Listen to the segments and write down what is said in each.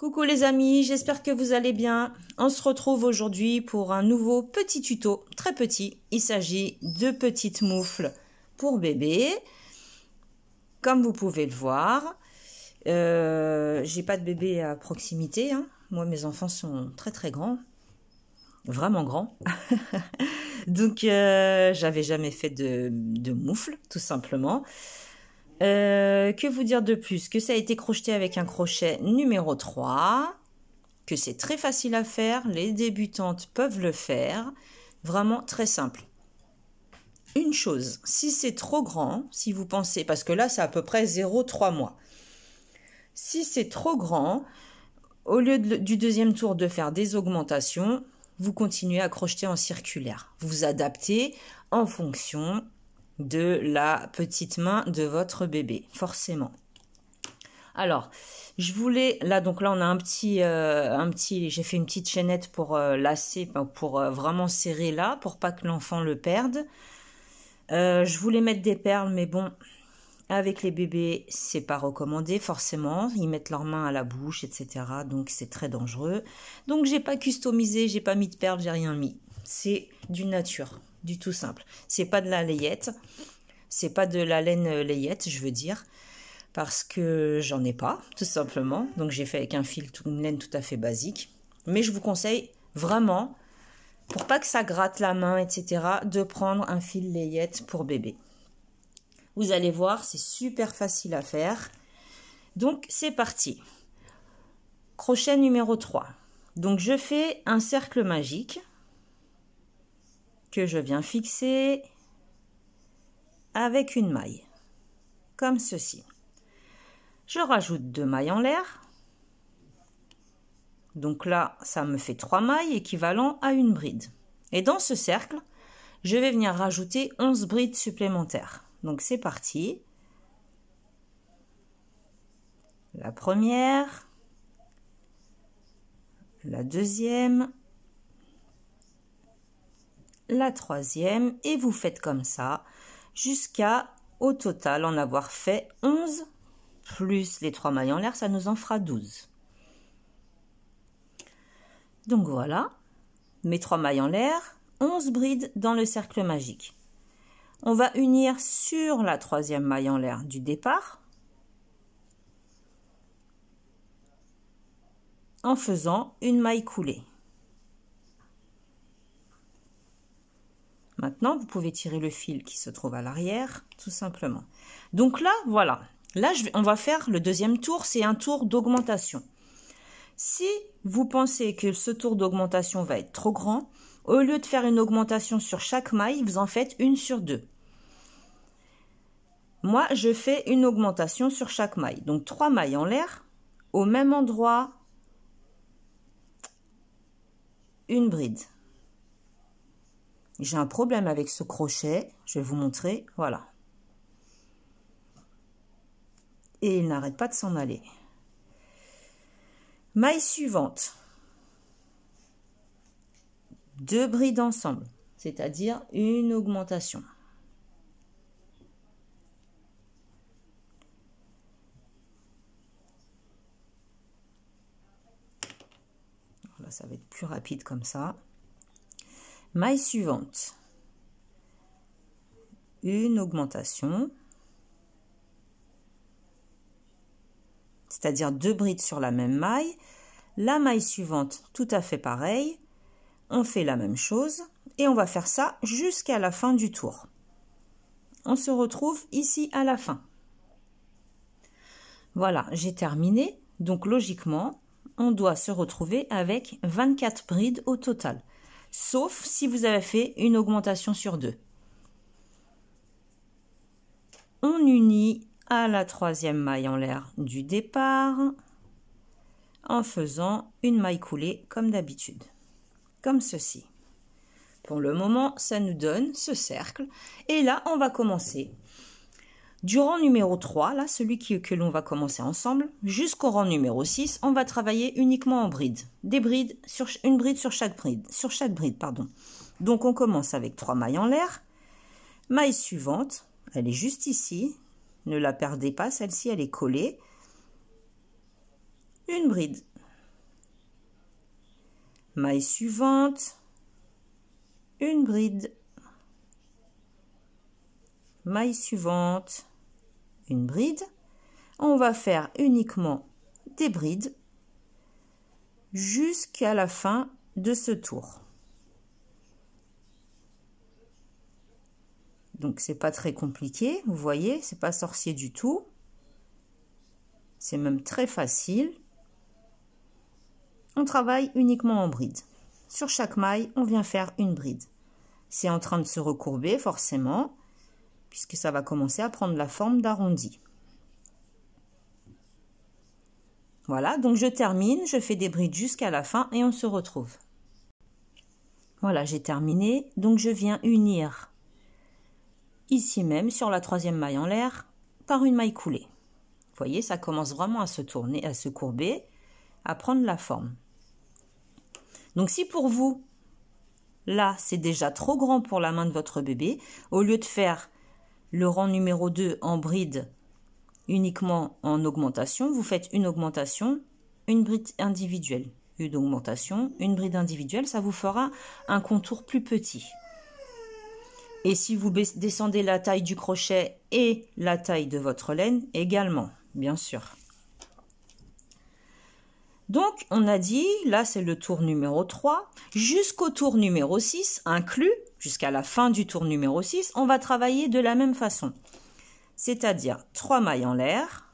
Coucou les amis, j'espère que vous allez bien. On se retrouve aujourd'hui pour un nouveau petit tuto, très petit. Il s'agit de petites moufles pour bébé. Comme vous pouvez le voir, j'ai pas de bébé à proximité, hein. Moi, mes enfants sont très très grands, vraiment grands. Donc, j'avais jamais fait de moufles, tout simplement. Que vous dire de plus? Que ça a été crocheté avec un crochet numéro 3, que c'est très facile à faire, les débutantes peuvent le faire, vraiment très simple. Une chose, si c'est trop grand, si vous pensez, parce que là c'est à peu près 0,3 mois, si c'est trop grand, au lieu du deuxième tour de faire des augmentations, vous continuez à crocheter en circulaire. Vous adaptez en fonction de la petite main de votre bébé, forcément. Alors, je voulais, là on a un petit, j'ai fait une petite chaînette pour lasser, pour vraiment serrer là, pour pas que l'enfant le perde. Je voulais mettre des perles, mais bon, avec les bébés, c'est pas recommandé forcément. Ils mettent leurs mains à la bouche, etc. Donc c'est très dangereux. Donc j'ai pas customisé, j'ai pas mis de perles, j'ai rien mis. C'est du nature, du tout simple. C'est pas de la layette, c'est pas de la laine layette, je veux dire, parce que j'en ai pas, tout simplement. Donc j'ai fait avec un fil, une laine tout à fait basique. Mais je vous conseille vraiment, pour pas que ça gratte la main, etc., de prendre un fil layette pour bébé. Vous allez voir, c'est super facile à faire. Donc, c'est parti. Crochet numéro 3. Donc, je fais un cercle magique que je viens fixer avec une maille, comme ceci. Je rajoute 2 mailles en l'air. Donc là, ça me fait 3 mailles équivalent à une bride. Et dans ce cercle, je vais venir rajouter 11 brides supplémentaires. Donc c'est parti. La première, la deuxième, la troisième, et vous faites comme ça jusqu'à au total en avoir fait 11 plus les 3 mailles en l'air, ça nous en fera 12. Donc voilà, mes 3 mailles en l'air, 11 brides dans le cercle magique. On va unir sur la troisième maille en l'air du départ en faisant une maille coulée. Maintenant, vous pouvez tirer le fil qui se trouve à l'arrière, tout simplement. Donc là, voilà. Là, on va faire le deuxième tour, c'est un tour d'augmentation. Si vous pensez que ce tour d'augmentation va être trop grand, au lieu de faire une augmentation sur chaque maille, vous en faites une sur 2. Moi, je fais une augmentation sur chaque maille. Donc, 3 mailles en l'air, au même endroit, une bride. J'ai un problème avec ce crochet, je vais vous montrer, voilà. Et il n'arrête pas de s'en aller. Maille suivante. 2 brides ensemble, c'est-à-dire une augmentation. Là, ça va être plus rapide comme ça. Maille suivante. Une augmentation. C'est-à-dire 2 brides sur la même maille. La maille suivante, tout à fait pareil. On fait la même chose et on va faire ça jusqu'à la fin du tour. On se retrouve ici à la fin. Voilà, j'ai terminé. Donc logiquement, on doit se retrouver avec 24 brides au total. Sauf si vous avez fait une augmentation sur 2. On unit à la troisième maille en l'air du départ en faisant une maille coulée comme d'habitude. Comme ceci. Pour le moment, ça nous donne ce cercle. Et là, on va commencer. Du rang numéro 3, là, celui que l'on va commencer ensemble, jusqu'au rang numéro 6, on va travailler uniquement en brides. Des brides, une bride sur chaque bride, pardon. Donc, on commence avec 3 mailles en l'air. Maille suivante, elle est juste ici. Ne la perdez pas, celle-ci, elle est collée. Une bride. maille suivante, une bride, maille suivante, une bride. On va faire uniquement des brides jusqu'à la fin de ce tour. Donc c'est pas très compliqué, vous voyez, c'est pas sorcier du tout. C'est même très facile. On travaille uniquement en bride. Sur chaque maille, on vient faire une bride. C'est en train de se recourber forcément, puisque ça va commencer à prendre la forme d'arrondi. Voilà, donc je termine, je fais des brides jusqu'à la fin et on se retrouve. Voilà, j'ai terminé, donc je viens unir ici même sur la troisième maille en l'air par une maille coulée. Vous voyez, ça commence vraiment à se tourner, à se courber, à prendre la forme. Donc si pour vous, là, c'est déjà trop grand pour la main de votre bébé, au lieu de faire le rang numéro 2 en bride uniquement en augmentation, vous faites une augmentation, une bride individuelle. Une augmentation, une bride individuelle, ça vous fera un contour plus petit. Et si vous descendez la taille du crochet et la taille de votre laine, également, bien sûr. Donc, on a dit, là c'est le tour numéro 3, jusqu'au tour numéro 6, inclus, jusqu'à la fin du tour numéro 6, on va travailler de la même façon. C'est-à-dire 3 mailles en l'air,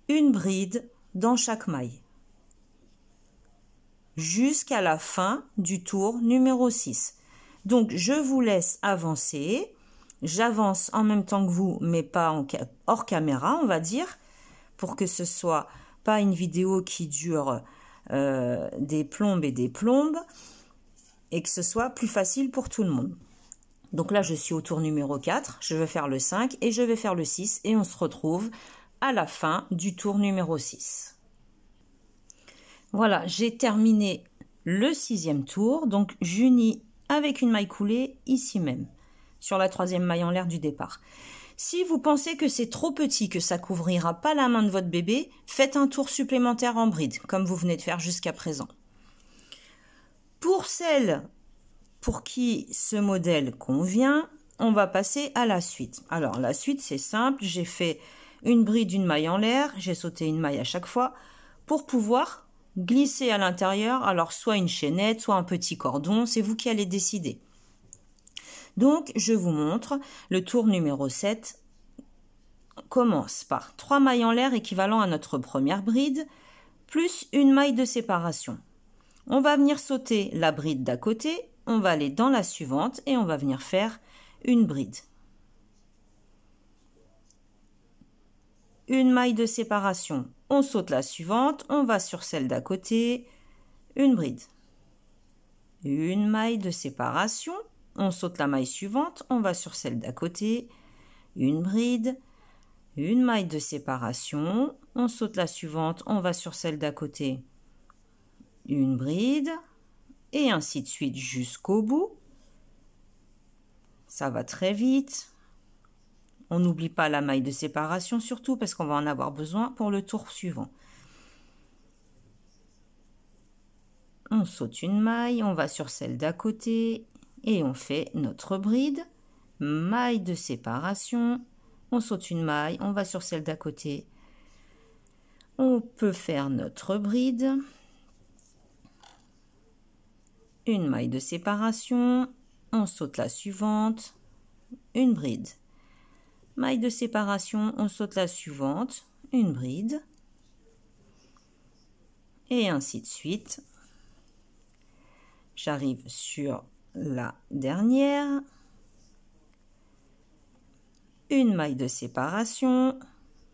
une bride dans chaque maille. Jusqu'à la fin du tour numéro 6. Donc, je vous laisse avancer. J'avance en même temps que vous, mais pas hors caméra, on va dire, pour que ce soit pas une vidéo qui dure des plombes et des plombes, et que ce soit plus facile pour tout le monde. Donc là, je suis au tour numéro 4, je vais faire le 5 et je vais faire le 6, et on se retrouve à la fin du tour numéro 6. Voilà, j'ai terminé le 6e tour, donc j'unis avec une maille coulée ici même, sur la 3e maille en l'air du départ. Si vous pensez que c'est trop petit, que ça couvrira pas la main de votre bébé, faites un tour supplémentaire en bride, comme vous venez de faire jusqu'à présent. Pour celles pour qui ce modèle convient, on va passer à la suite. Alors la suite, c'est simple, j'ai fait une bride, une maille en l'air, j'ai sauté une maille à chaque fois pour pouvoir glisser à l'intérieur, alors soit une chaînette, soit un petit cordon, c'est vous qui allez décider. Donc, je vous montre, le tour numéro 7 commence par 3 mailles en l'air équivalent à notre première bride, plus une maille de séparation. On va venir sauter la bride d'à côté, on va aller dans la suivante et on va venir faire une bride. Une maille de séparation, on saute la suivante, on va sur celle d'à côté, une bride. Une maille de séparation, on saute la maille suivante, on va sur celle d'à côté, une bride, une maille de séparation, on saute la suivante, on va sur celle d'à côté, une bride, et ainsi de suite jusqu'au bout. Ça va très vite. On n'oublie pas la maille de séparation surtout parce qu'on va en avoir besoin pour le tour suivant. On saute une maille, on va sur celle d'à côté et on fait notre bride. Maille de séparation, on saute une maille, on va sur celle d'à côté. On peut faire notre bride. Une maille de séparation, on saute la suivante, une bride. Maille de séparation, on saute la suivante, une bride. Et ainsi de suite. J'arrive sur la dernière. Une maille de séparation.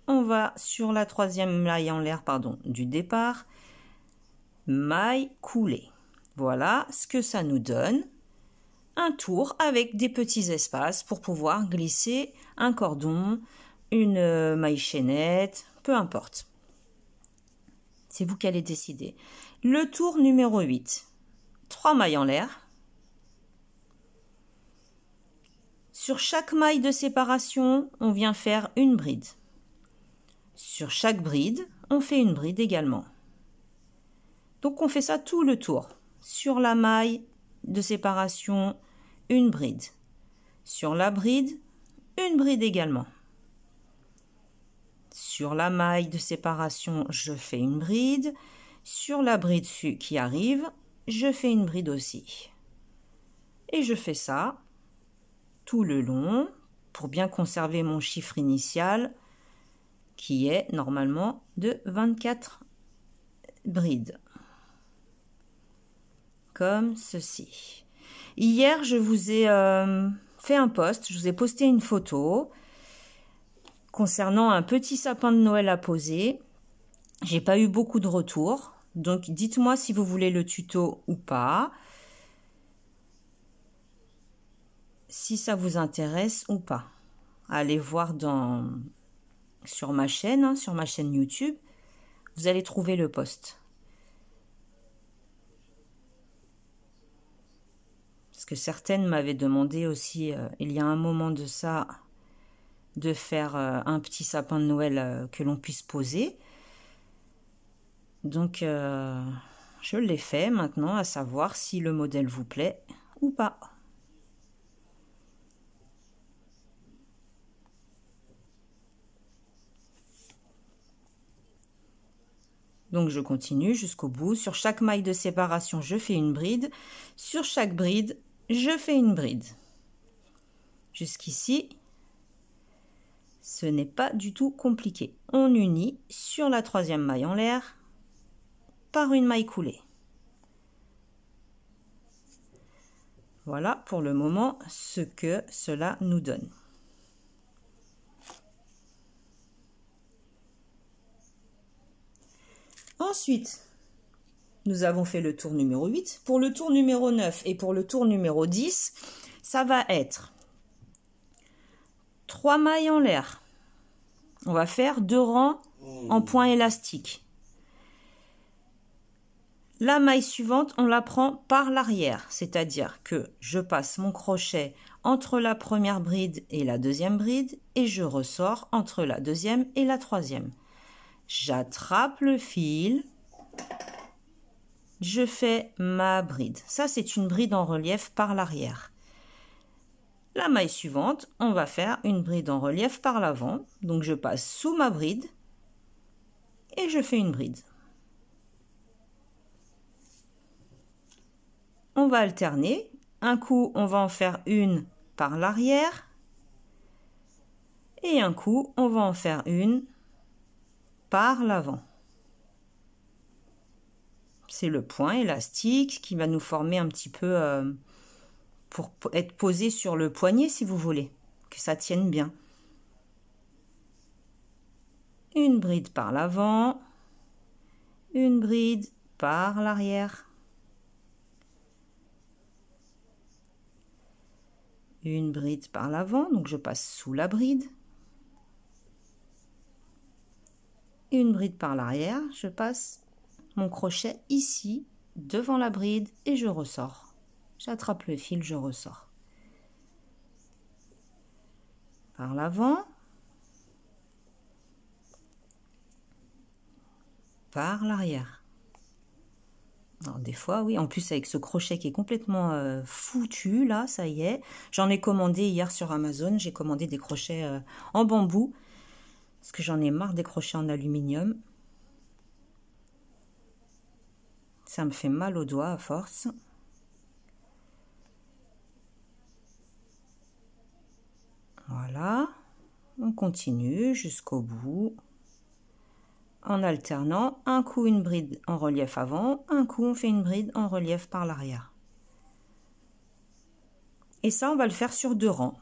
On va sur la 3e maille en l'air, du départ. Maille coulée. Voilà ce que ça nous donne. Un tour avec des petits espaces pour pouvoir glisser un cordon, une maille chaînette, peu importe. C'est vous qui allez décider. Le tour numéro 8. 3 mailles en l'air. Sur chaque maille de séparation, on vient faire une bride. Sur chaque bride, on fait une bride également. Donc on fait ça tout le tour. sur la maille de séparation, une bride. Sur la bride, une bride également. Sur la maille de séparation, je fais une bride. Sur la bride qui arrive, je fais une bride aussi. Et je fais ça tout le long pour bien conserver mon chiffre initial qui est normalement de 24 brides. Comme ceci. Hier, je vous ai fait un post, je vous ai posté une photo concernant un petit sapin de Noël à poser. J'ai pas eu beaucoup de retours, donc dites-moi si vous voulez le tuto ou pas. Si ça vous intéresse ou pas. Allez voir sur ma chaîne YouTube, vous allez trouver le post. Parce que certaines m'avaient demandé aussi, il y a un moment de ça, de faire un petit sapin de Noël que l'on puisse poser. Donc, je l'ai fait maintenant, à savoir si le modèle vous plaît ou pas. Donc, je continue jusqu'au bout. Sur chaque maille de séparation, je fais une bride. Sur chaque bride, je fais une bride. Jusqu'ici, ce n'est pas du tout compliqué. On unit sur la troisième maille en l'air par une maille coulée. Voilà pour le moment ce que cela nous donne. Ensuite, nous avons fait le tour numéro 8. Pour le tour numéro 9 et pour le tour numéro 10, ça va être 3 mailles en l'air. On va faire 2 rangs en point élastique. La maille suivante, on la prend par l'arrière, c'est-à-dire que je passe mon crochet entre la première bride et la deuxième bride et je ressors entre la deuxième et la troisième. J'attrape le fil, je fais ma bride. Ça, c'est une bride en relief par l'arrière. La maille suivante, on va faire une bride en relief par l'avant. Donc, je passe sous ma bride et je fais une bride. On va alterner. Un coup, on va en faire une par l'arrière et un coup, on va en faire une par l'avant. C'est le point élastique qui va nous former un petit peu pour être posé sur le poignet si vous voulez, que ça tienne bien. Une bride par l'avant, une bride par l'arrière, une bride par l'avant, donc je passe sous la bride, une bride par l'arrière, je passe mon crochet ici devant la bride et je ressors. J'attrape le fil, je ressors. Par l'avant, par l'arrière. Alors des fois, oui, en plus avec ce crochet qui est complètement foutu, là, ça y est. J'en ai commandé hier sur Amazon, j'ai commandé des crochets en bambou. Parce que j'en ai marre des crochets en aluminium. Ça me fait mal aux doigts à force. Voilà. On continue jusqu'au bout. En alternant, un coup une bride en relief avant, un coup on fait une bride en relief par l'arrière. Et ça, on va le faire sur 2 rangs.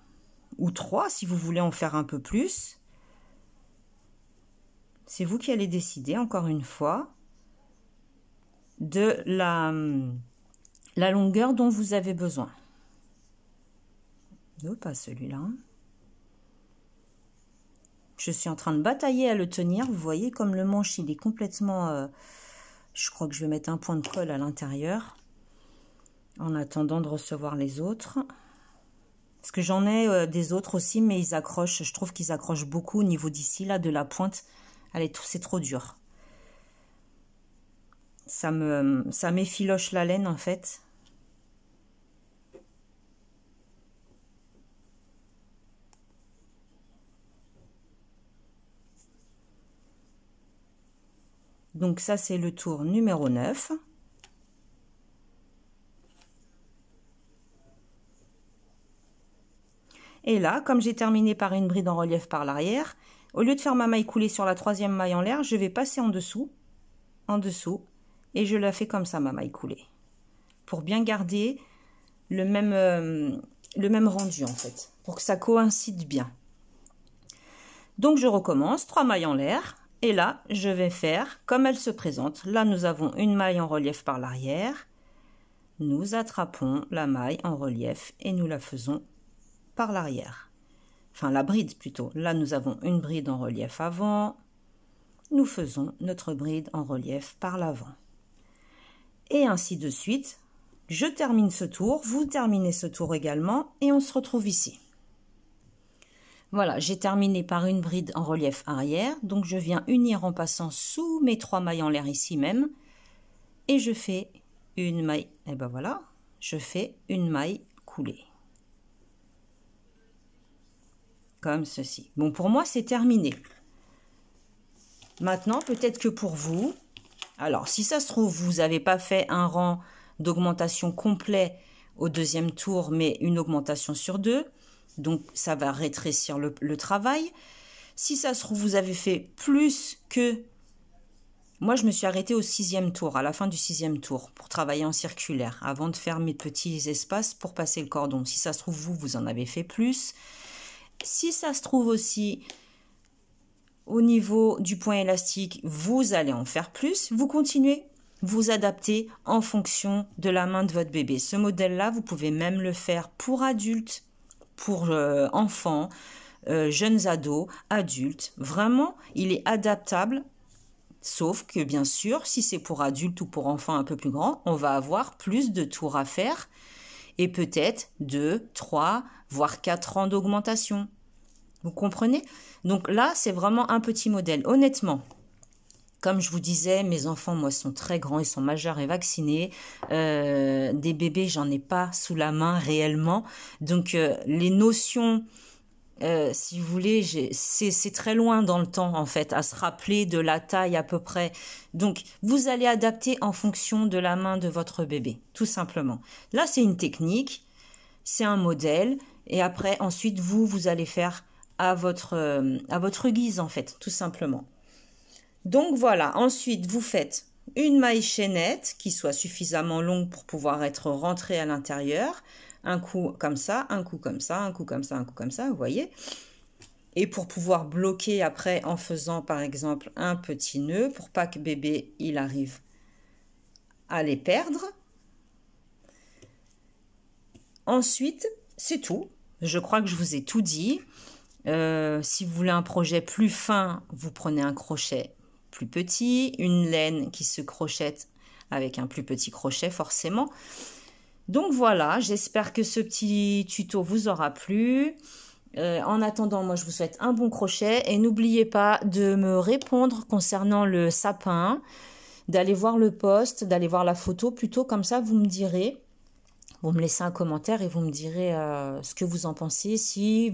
Ou 3 si vous voulez en faire un peu plus. C'est vous qui allez décider, encore une fois, de la longueur dont vous avez besoin. Non, pas celui-là. Je suis en train de batailler à le tenir. Vous voyez comme le manche, il est complètement... je crois que je vais mettre un point de colle à l'intérieur. En attendant de recevoir les autres. Parce que j'en ai des autres aussi, mais ils accrochent. Je trouve qu'ils accrochent beaucoup au niveau d'ici, là, de la pointe. Allez, c'est trop dur. ça m'effiloche la laine en fait. Donc ça c'est le tour numéro 9. Et là, comme j'ai terminé par une bride en relief par l'arrière, au lieu de faire ma maille coulée sur la 3e maille en l'air, je vais passer en dessous, et je la fais comme ça ma maille coulée. Pour bien garder le même rendu en fait, pour que ça coïncide bien. Donc je recommence, 3 mailles en l'air. Et là, je vais faire comme elle se présente. Là, nous avons une maille en relief par l'arrière. Nous attrapons la maille en relief et nous la faisons par l'arrière. Enfin, la bride plutôt. Là, nous avons une bride en relief avant. Nous faisons notre bride en relief par l'avant. Et ainsi de suite. Je termine ce tour, vous terminez ce tour également et on se retrouve ici. Voilà, j'ai terminé par une bride en relief arrière, donc je viens unir en passant sous mes 3 mailles en l'air ici même, et je fais une maille, et ben voilà, je fais une maille coulée. Comme ceci. Bon, pour moi, c'est terminé. Maintenant, peut-être que pour vous, alors si ça se trouve, vous n'avez pas fait un rang d'augmentation complet au 2e tour, mais une augmentation sur 2, donc ça va rétrécir le travail. Si ça se trouve, vous avez fait plus que... Moi, je me suis arrêtée au 6e tour, à la fin du 6e tour, pour travailler en circulaire, avant de faire mes petits espaces pour passer le cordon. Si ça se trouve, vous en avez fait plus. Si ça se trouve aussi, au niveau du point élastique, vous allez en faire plus. Vous continuez, vous adaptez en fonction de la main de votre bébé. Ce modèle-là, vous pouvez même le faire pour adultes, pour enfants, jeunes ados, adultes. Vraiment, il est adaptable, sauf que bien sûr, si c'est pour adultes ou pour enfants un peu plus grands, on va avoir plus de tours à faire et peut-être 2, 3, voire 4 rangs d'augmentation. Vous comprenez? Donc là, c'est vraiment un petit modèle. Honnêtement, comme je vous disais, mes enfants, moi, sont très grands, ils sont majeurs et vaccinés. Des bébés, j'en ai pas sous la main réellement. Donc, les notions, si vous voulez, c'est très loin dans le temps, en fait, à se rappeler de la taille à peu près. Donc, vous allez adapter en fonction de la main de votre bébé, tout simplement. Là, c'est une technique, c'est un modèle. Et après, ensuite, vous allez faire à votre guise, en fait, tout simplement. Donc voilà, ensuite vous faites une maille chaînette qui soit suffisamment longue pour pouvoir être rentrée à l'intérieur. Un coup comme ça, un coup comme ça, un coup comme ça, un coup comme ça, vous voyez. Et pour pouvoir bloquer après en faisant par exemple un petit nœud pour pas que bébé il arrive à les perdre. Ensuite, c'est tout. Je crois que je vous ai tout dit. Si vous voulez un projet plus fin, vous prenez un crochet plus petit, une laine qui se crochette avec un plus petit crochet forcément. Donc voilà, j'espère que ce petit tuto vous aura plu. En attendant, moi je vous souhaite un bon crochet et n'oubliez pas de me répondre concernant le sapin, d'aller voir le post, d'aller voir la photo plutôt, comme ça vous me direz. Vous me laissez un commentaire et vous me direz ce que vous en pensez, si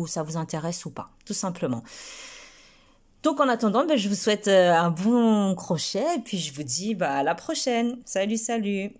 ça vous intéresse ou pas, tout simplement. Donc en attendant, je vous souhaite un bon crochet et puis je vous dis à la prochaine. Salut, salut!